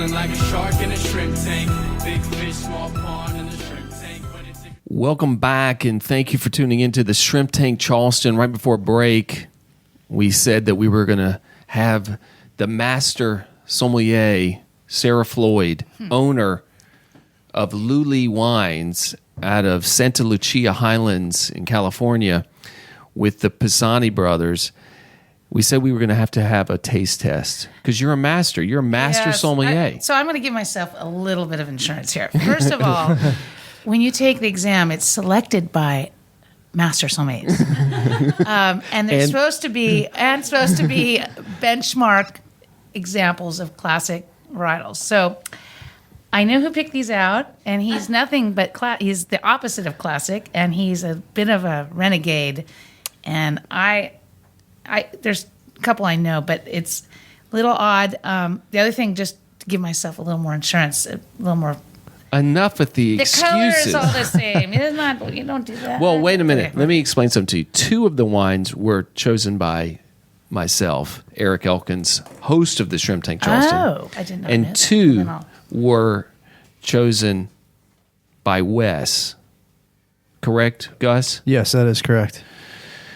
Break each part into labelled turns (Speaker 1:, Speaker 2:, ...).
Speaker 1: Swimming like a shark in a shrimp tank. Big fish, small pond in the shrimp tank.
Speaker 2: Welcome back, and thank you for tuning into the Shrimp Tank Charleston. Right before break, we said that we were going to have the master sommelier, Sara Floyd, owner of Luli Wines out of Santa Lucia Highlands in California with the Pisani brothers. We said we were going to have a taste test because you're a master. You're a master sommelier.
Speaker 3: So I'm going to give myself a little bit of insurance here. First of all, when you take the exam, it's selected by master sommeliers, and they're supposed to be benchmark examples of classic varietals. So I know who picked these out, and he's nothing but he's the opposite of classic, and he's a bit of a renegade. And I there's a couple I know, but it's a little odd. The other thing, just to give myself a little more insurance, a little more.
Speaker 2: Enough with the excuses.
Speaker 3: The color is all the same. It's not. You don't do that.
Speaker 2: Well, wait a minute.
Speaker 3: Okay.
Speaker 2: Let me explain something to you. Two of the wines were chosen by myself, Eric Elkins, host of the Shrimp Tank Charleston.
Speaker 3: Oh, I didn't know
Speaker 2: and
Speaker 3: that.
Speaker 2: two were chosen by Wes. Correct, Gus?
Speaker 4: Yes, that is correct.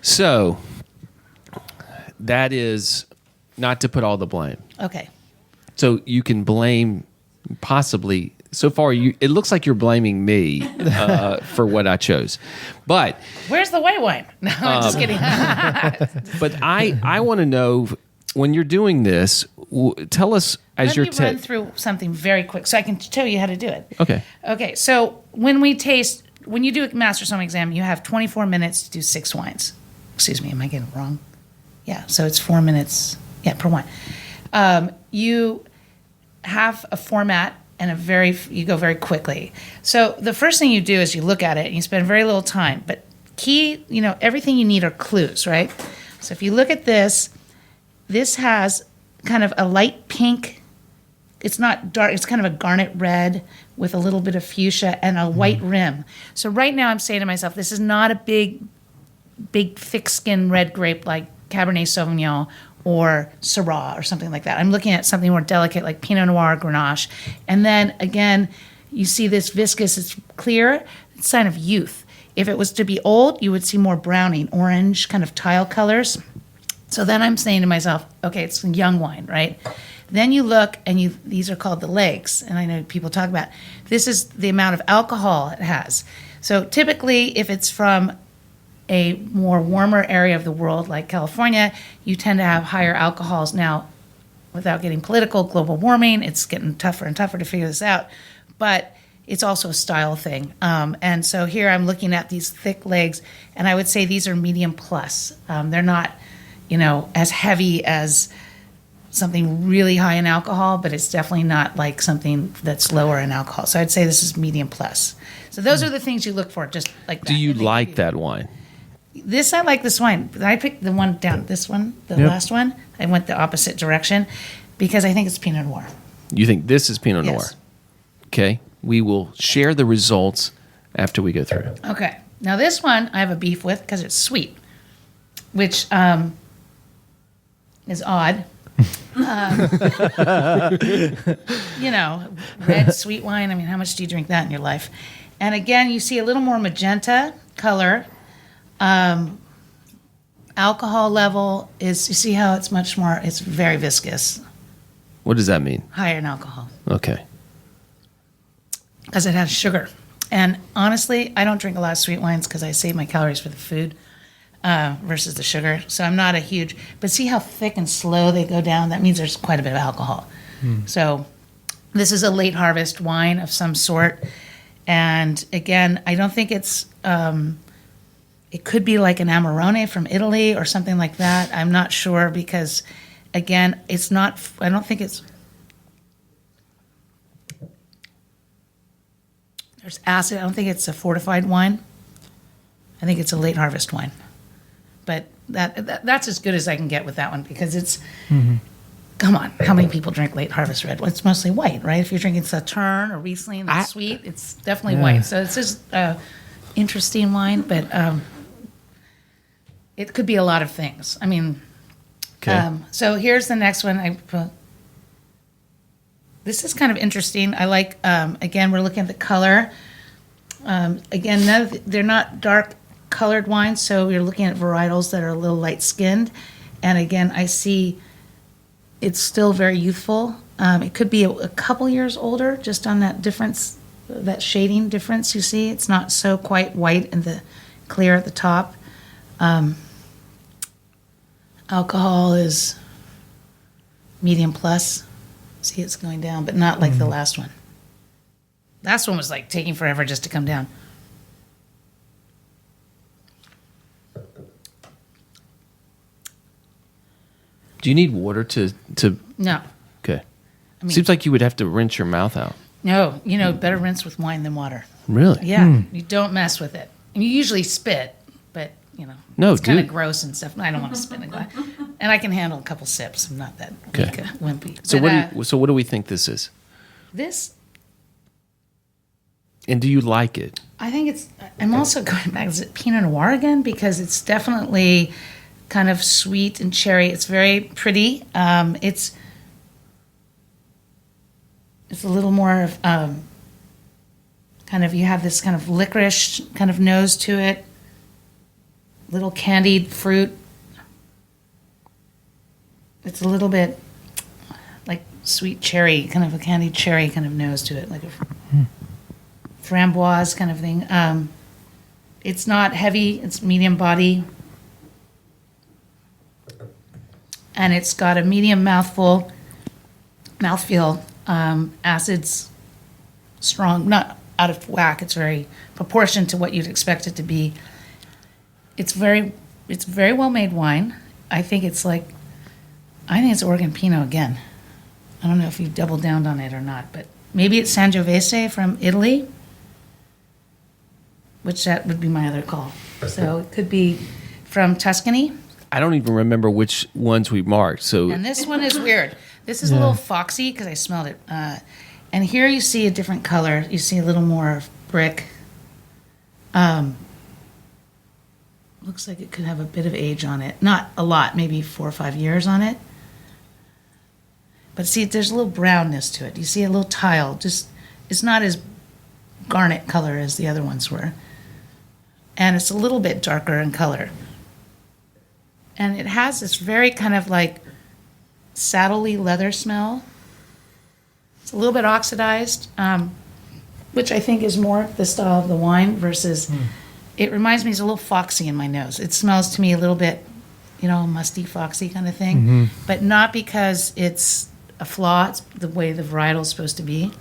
Speaker 2: So that is not to put all the blame.
Speaker 3: Okay.
Speaker 2: So you can blame possibly. So far, it looks like you're blaming me for what I chose. But
Speaker 3: where's the white wine? No, I'm just kidding.
Speaker 2: but I want to know, when you're doing this, tell us as
Speaker 3: Let me run through something very quick so I can tell you how to do it.
Speaker 2: Okay.
Speaker 3: Okay, so when you do a master sommelier exam, you have 24 minutes to do 6 wines. Excuse me, am I getting it wrong? Yeah, so it's 4 minutes per wine. You have a format and you go very quickly. So the first thing you do is you look at it and you spend very little time. But everything you need are clues, right? So if you look at this has kind of a light pink. It's not dark. It's kind of a garnet red with a little bit of fuchsia and a white rim. So right now I'm saying to myself, this is not a big, thick-skinned red grape like Cabernet Sauvignon or Syrah or something like that. I'm looking at something more delicate like Pinot Noir, Grenache. And then, again, you see this viscous, it's clear, it's a sign of youth. If it was to be old, you would see more browning, orange, kind of tile colors. So then I'm saying to myself, okay, it's a young wine, right? Then you look, and these are called the legs, and I know people talk about, this is the amount of alcohol it has. So typically, if it's from a more warmer area of the world like California, you tend to have higher alcohols. Now, without getting political, global warming, it's getting tougher and tougher to figure this out. But it's also a style thing. And so here I'm looking at these thick legs, and I would say these are medium plus. They're not, as heavy as something really high in alcohol, but it's definitely not like something that's lower in alcohol. So I'd say this is medium plus. So those are the things you look for, just like that.
Speaker 2: Do you like that wine?
Speaker 3: I like this wine. I picked the one down, this one, last one. I went the opposite direction because I think it's Pinot Noir.
Speaker 2: You think this is Pinot Noir?
Speaker 3: Yes.
Speaker 2: Okay. We will share the results after we go through it.
Speaker 3: Okay. Now this one I have a beef with because it's sweet, which is odd. Red sweet wine. I mean, how much do you drink that in your life? And again, you see a little more magenta color. Alcohol level is, you see how it's much more, it's very viscous.
Speaker 2: What does that mean?
Speaker 3: Higher in alcohol.
Speaker 2: Okay.
Speaker 3: Because it has sugar. And honestly, I don't drink a lot of sweet wines because I save my calories for the food versus the sugar. So I'm not a huge, but see how thick and slow they go down? That means there's quite a bit of alcohol. So this is a late harvest wine of some sort. And again, I don't think it's, it could be like an Amarone from Italy or something like that. I'm not sure because, again, it's not, I don't think it's, there's acid. I don't think it's a fortified wine. I think it's a late harvest wine. But that's as good as I can get with that one because it's, come on, how many people drink late harvest red? Well, it's mostly white, right? If you're drinking Sauterne or Riesling that's sweet, it's definitely white. So it's just interesting wine, but it could be a lot of things. I mean,
Speaker 2: okay.
Speaker 3: So here's the next one. I put This is kind of interesting. I like, again, we're looking at the color. Again, they're not dark colored wines, so we're looking at varietals that are a little light skinned. And again, I see it's still very youthful. It could be a couple years older, just on that difference, that shading difference you see. It's not so quite white and the clear at the top. Alcohol is medium plus. See, it's going down, but not like the last one. Last one was like taking forever just to come down.
Speaker 2: Do you need water to?
Speaker 3: No.
Speaker 2: Okay.
Speaker 3: I mean-
Speaker 2: Seems like you would have to rinse your mouth out.
Speaker 3: No, better rinse with wine than water.
Speaker 2: Really?
Speaker 3: Yeah, you don't mess with it. And you usually spit, but
Speaker 2: No,
Speaker 3: it's kind of
Speaker 2: dude.
Speaker 3: gross and stuff. I don't want to spit in a glass. And I can handle a couple sips. I'm not that
Speaker 2: Okay.
Speaker 3: wimpy.
Speaker 2: So
Speaker 3: But,
Speaker 2: what do we think this is?
Speaker 3: this,
Speaker 2: And do you like it?
Speaker 3: I think it's. I'm also going back. Is it Pinot Noir again? Because it's definitely kind of sweet and cherry. It's very pretty. It's a little more of kind of, you have this kind of licorice kind of nose to it. Little candied fruit. It's a little bit like sweet cherry, kind of a candied cherry kind of nose to it, like a framboise kind of thing. It's not heavy, it's medium body. And it's got a medium mouthfeel. Acids strong, not out of whack. It's very proportioned to what you'd expect it to be. It's very well made wine. I think it's Oregon Pinot again. I don't know if you've doubled down on it or not, but maybe it's Sangiovese from Italy, which that would be my other call. So it could be from Tuscany.
Speaker 2: I don't even remember which ones we marked. So
Speaker 3: And this one is weird. This is a little foxy because I smelled it. And here you see a different color. You see a little more of brick. Looks like it could have a bit of age on it. Not a lot, maybe 4 or 5 years on it. But see, there's a little brownness to it. You see a little tile. Just, it's not as garnet color as the other ones were. And it's a little bit darker in color. And it has this very kind of like saddle-y leather smell. It's a little bit oxidized, which I think is more the style of the wine versus, it reminds me, it's a little foxy in my nose. It smells to me a little bit, musty, foxy kind of thing, but not because it's a flaw. It's the way the varietal is supposed to be.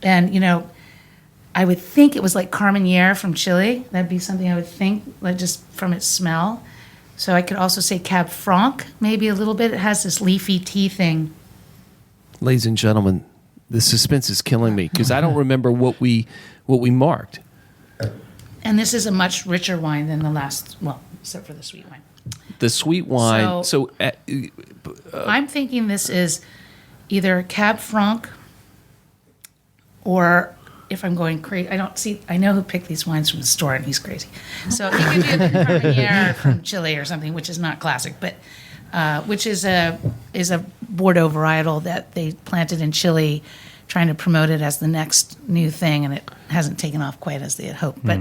Speaker 3: And, I would think it was like Carmenere from Chile. That'd be something I would think, like just from its smell. So I could also say Cab Franc, maybe a little bit. It has this leafy tea thing.
Speaker 2: ladies and gentlemen, the suspense is killing me because I don't remember what we marked.
Speaker 3: And this is a much richer wine than the last, well, except for the sweet wine.
Speaker 2: The sweet wine. So,
Speaker 3: I'm thinking this is either Cab Franc or, if I'm going crazy, I know who picked these wines from the store and he's crazy. So it could be a Carmenere from Chile or something, which is not classic, but which is a Bordeaux varietal that they planted in Chile, trying to promote it as the next new thing, and it hasn't taken off quite as they had hoped. But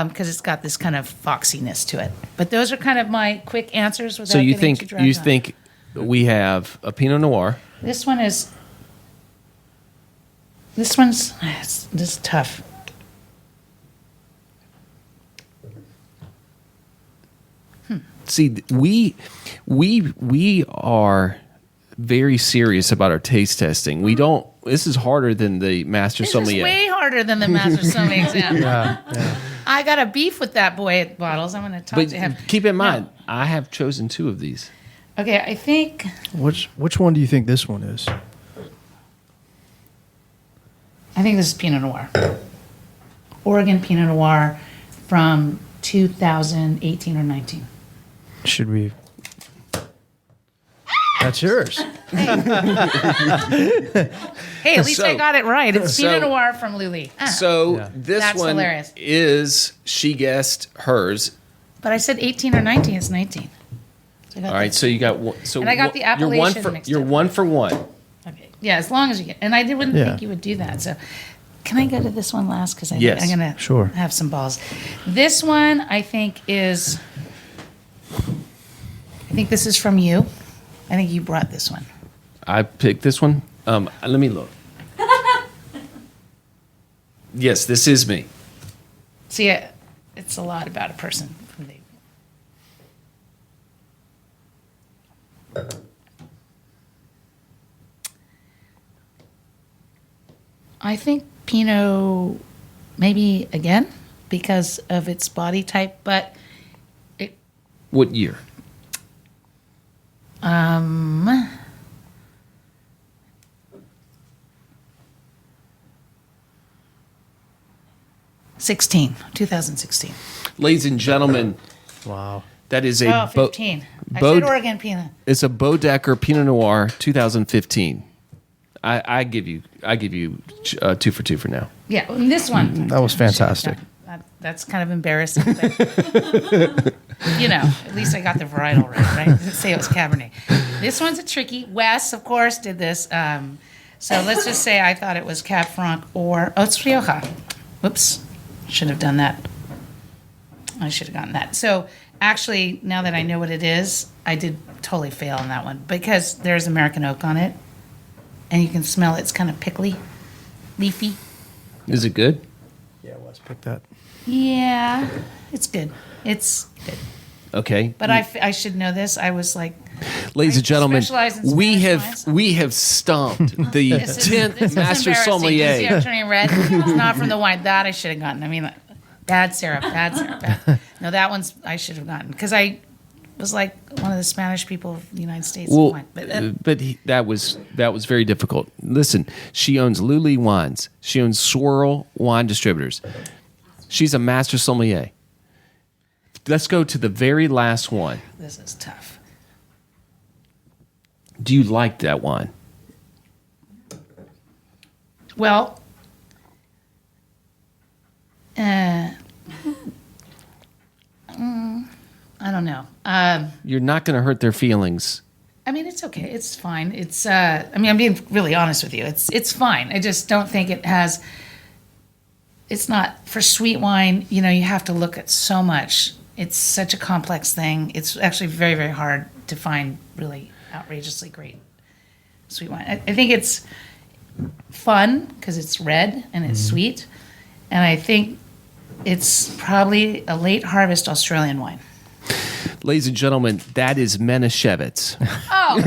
Speaker 3: because it's got this kind of foxiness to it. But those are kind of my quick answers. Without
Speaker 2: so you
Speaker 3: getting too
Speaker 2: think
Speaker 3: dragged on.
Speaker 2: we have a Pinot Noir?
Speaker 3: This one's this is tough.
Speaker 2: See, we are very serious about our taste testing. We don't. This is harder than the Master
Speaker 3: This
Speaker 2: Sommelier.
Speaker 3: is way harder than the Master Sommelier exam.
Speaker 4: Yeah.
Speaker 3: I got a beef with that boy at Bottles. I'm going to talk
Speaker 2: But
Speaker 3: to him.
Speaker 2: keep in mind, I have chosen 2 of these.
Speaker 3: Okay, I think
Speaker 4: Which one do you think this one is?
Speaker 3: this is Pinot Noir. Oregon Pinot Noir from 2018 or 19.
Speaker 4: Should we? That's yours.
Speaker 3: Hey, at least I got it right. It's
Speaker 2: so-
Speaker 3: Pinot Noir from Lully.
Speaker 2: So
Speaker 4: Yeah.
Speaker 2: this
Speaker 3: That's
Speaker 2: one
Speaker 3: hilarious.
Speaker 2: is, she guessed hers.
Speaker 3: But I said 18 or 19. It's 19. So I got
Speaker 2: All right,
Speaker 3: this.
Speaker 2: so you got one. So
Speaker 3: And I got the
Speaker 2: you're one
Speaker 3: Appellation
Speaker 2: for
Speaker 3: mixed
Speaker 2: you're
Speaker 3: up.
Speaker 2: 1 for 1.
Speaker 3: Okay. Yeah, as long as you get. And I wouldn't
Speaker 4: Yeah.
Speaker 3: think you would do that. So, can I go to this one last? Because
Speaker 2: Yes,
Speaker 3: I'm gonna
Speaker 4: sure.
Speaker 3: have some balls. This one I think is. I think this is from you. I think you brought this one.
Speaker 2: I picked this one. Let me look. Yes, this is me.
Speaker 3: See, it's a lot about a person. Who they, I think Pinot, maybe again, because of its body type, but it,
Speaker 2: What year?
Speaker 3: um, 2016.
Speaker 2: Ladies and gentlemen,
Speaker 4: Wow.
Speaker 2: that is a
Speaker 3: Oh, 15. I
Speaker 2: Bo-
Speaker 3: said Oregon Pinot.
Speaker 2: It's a Bodecker Pinot Noir 2015. I give you 2 for 2 for now.
Speaker 3: Yeah, and this one.
Speaker 4: That was fantastic.
Speaker 3: That's kind of embarrassing. But, you know, at least I got the varietal right? Didn't say it was Cabernet. This one's a tricky. Wes, of course, did this. So let's just say I thought it was Cab Franc or it's Rioja. Whoops, should have done that. I should have gotten that. So actually, now that I know what it is, I did totally fail on that one because there's American oak on it, and you can smell it. It's kind of pickly, leafy.
Speaker 2: Is it good?
Speaker 4: Yeah, let's pick that.
Speaker 3: Yeah, it's good. It's good.
Speaker 2: Okay.
Speaker 3: But I should know this. I was like,
Speaker 2: Ladies
Speaker 3: I
Speaker 2: and gentlemen,
Speaker 3: specialize in
Speaker 2: we
Speaker 3: Spanish
Speaker 2: have
Speaker 3: wines.
Speaker 2: we have stomped the
Speaker 3: this is
Speaker 2: 10th Master
Speaker 3: embarrassing.
Speaker 2: Sommelier.
Speaker 3: See, I'm turning red. It's not from the wine. That I should have gotten. I mean, bad syrup. Bad. No, that one's I should have gotten because I was like one of the Spanish people of the United States.
Speaker 2: Well,
Speaker 3: wine.
Speaker 2: that was very difficult. Listen, she owns Luli Wines. She owns Swirl Wine Distributors. She's a master sommelier. Let's go to the very last one.
Speaker 3: This is tough.
Speaker 2: Do you like that wine?
Speaker 3: Well, I don't know.
Speaker 2: You're not going to hurt their feelings.
Speaker 3: I mean, it's okay. It's fine. It's. I mean, I'm being really honest with you. It's fine. I just don't think it has. It's not for sweet wine. You know, you have to look at so much. It's such a complex thing. It's actually very, very hard to find really outrageously great sweet wine. I think it's fun because it's red and it's sweet, and I think it's probably a late harvest Australian wine.
Speaker 2: Ladies and gentlemen, that is Manischewitz.
Speaker 3: Oh.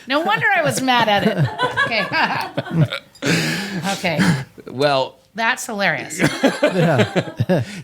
Speaker 3: No wonder I was mad at it. Okay. Okay.
Speaker 2: Well,
Speaker 3: That's hilarious.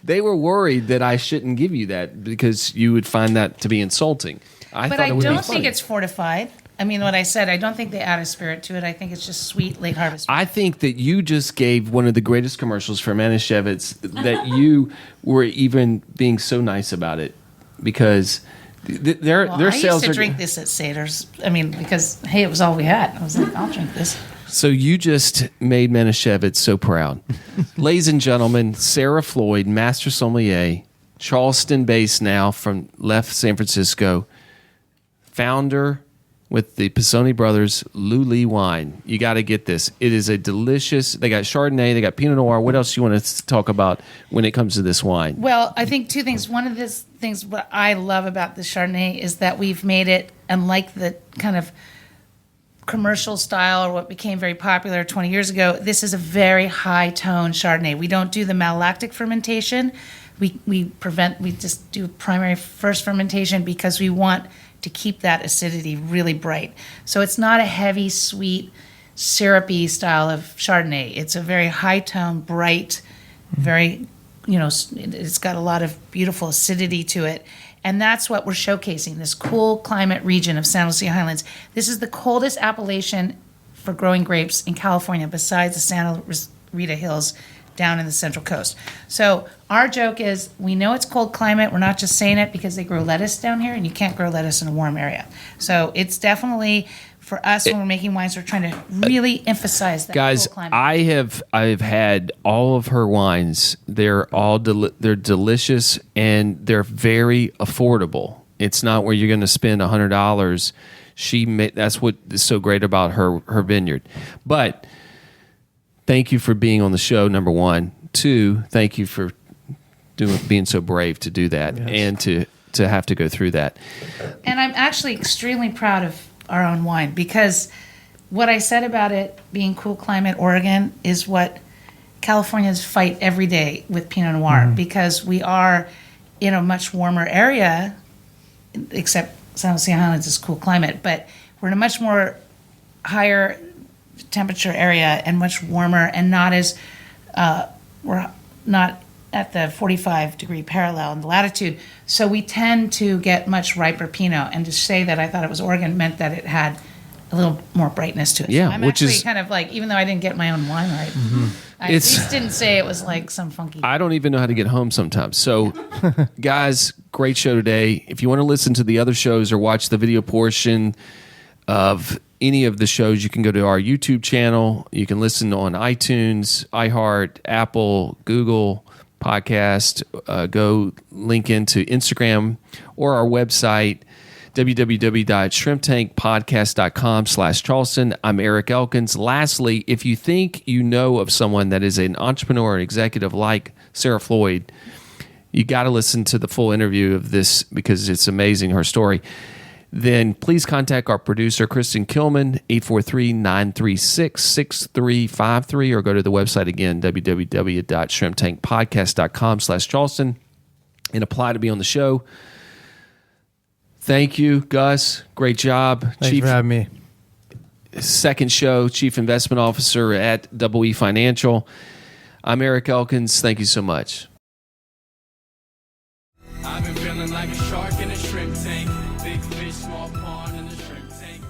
Speaker 2: they were worried that I shouldn't give you that because you would find that to be insulting.
Speaker 3: But
Speaker 2: thought
Speaker 3: I
Speaker 2: it would be
Speaker 3: don't think
Speaker 2: funny.
Speaker 3: it's fortified. I mean, what I said, I don't think they add a spirit to it. I think it's just sweet late harvest.
Speaker 2: I think that you just gave one of the greatest commercials for Manischewitz that you were even being so nice about it because their
Speaker 3: Well, I
Speaker 2: sales
Speaker 3: used to
Speaker 2: are
Speaker 3: drink this at Seder's. I mean, because, hey, it was all we had. I was like, I'll drink this.
Speaker 2: So you just made Manischewitz so proud. Ladies and gentlemen, Sara Floyd, Master Sommelier, Charleston-based now from left San Francisco, founder with the Pisoni Brothers Luli Wine. You got to get this. It is a delicious, they got Chardonnay, they got Pinot Noir. What else do you want to talk about when it comes to this wine?
Speaker 3: Well, I think two things. One of the things what I love about the Chardonnay is that we've made it, unlike the kind of commercial style or what became very popular 20 years ago, this is a very high tone Chardonnay. We don't do the malolactic fermentation. We just do primary first fermentation because we want to keep that acidity really bright. So it's not a heavy, sweet, syrupy style of Chardonnay. It's a very high tone, bright, very, it's got a lot of beautiful acidity to it. And that's what we're showcasing, this cool climate region of San Lucia Highlands. This is the coldest appellation for growing grapes in California besides the Santa Rita Hills down in the Central Coast. So our joke is we know it's cold climate. We're not just saying it because they grow lettuce down here and you can't grow lettuce in a warm area. So it's definitely for us when we're making wines, we're trying to really emphasize that
Speaker 2: Guys,
Speaker 3: cool climate.
Speaker 2: I've had all of her wines. They're all they're delicious and they're very affordable. It's not where you're going to spend $100. That's what is so great about her vineyard. But thank you for being on the show. Number one, two, thank you for being so brave to do that and to have to go through that.
Speaker 3: And I'm actually extremely proud of our own wine, because what I said about it being cool climate Oregon is what Californians fight every day with Pinot Noir, because we are in a much warmer area, except San Jose Highlands is cool climate, but we're in a much more higher temperature area and much warmer, and not as we're not at the 45 degree parallel in the latitude. So we tend to get much riper Pinot. And to say that I thought it was Oregon meant that it had a little more brightness to it.
Speaker 2: Yeah,
Speaker 3: so I'm
Speaker 2: which
Speaker 3: actually
Speaker 2: is
Speaker 3: kind of like, even though I didn't get my own wine right, I at least didn't say it was like some funky.
Speaker 2: I don't even know how to get home sometimes. So, guys, great show today. If you want to listen to the other shows or watch the video portion of any of the shows, you can go to our YouTube channel. You can listen on iTunes, iHeart, Apple, Google Podcast. Go link into Instagram or our website, www.shrimptankpodcast.com/Charleston. I'm Eric Elkins. Lastly, if you think you know of someone that is an entrepreneur or executive like Sara Floyd, you got to listen to the full interview of this because it's amazing, her story. Then please contact our producer, Kristen Kilman, 843-936-6353, or go to the website again, www.shrimptankpodcast.com/Charleston, and apply to be on the show. Thank you, Gus. Great job.
Speaker 4: Thanks for having me.
Speaker 2: Second show, Chief Investment Officer at EE Financial. I'm Eric Elkins. Thank you so much.
Speaker 1: I've been feeling like a shark in a shrimp tank. Big fish, small pond in the shrimp tank.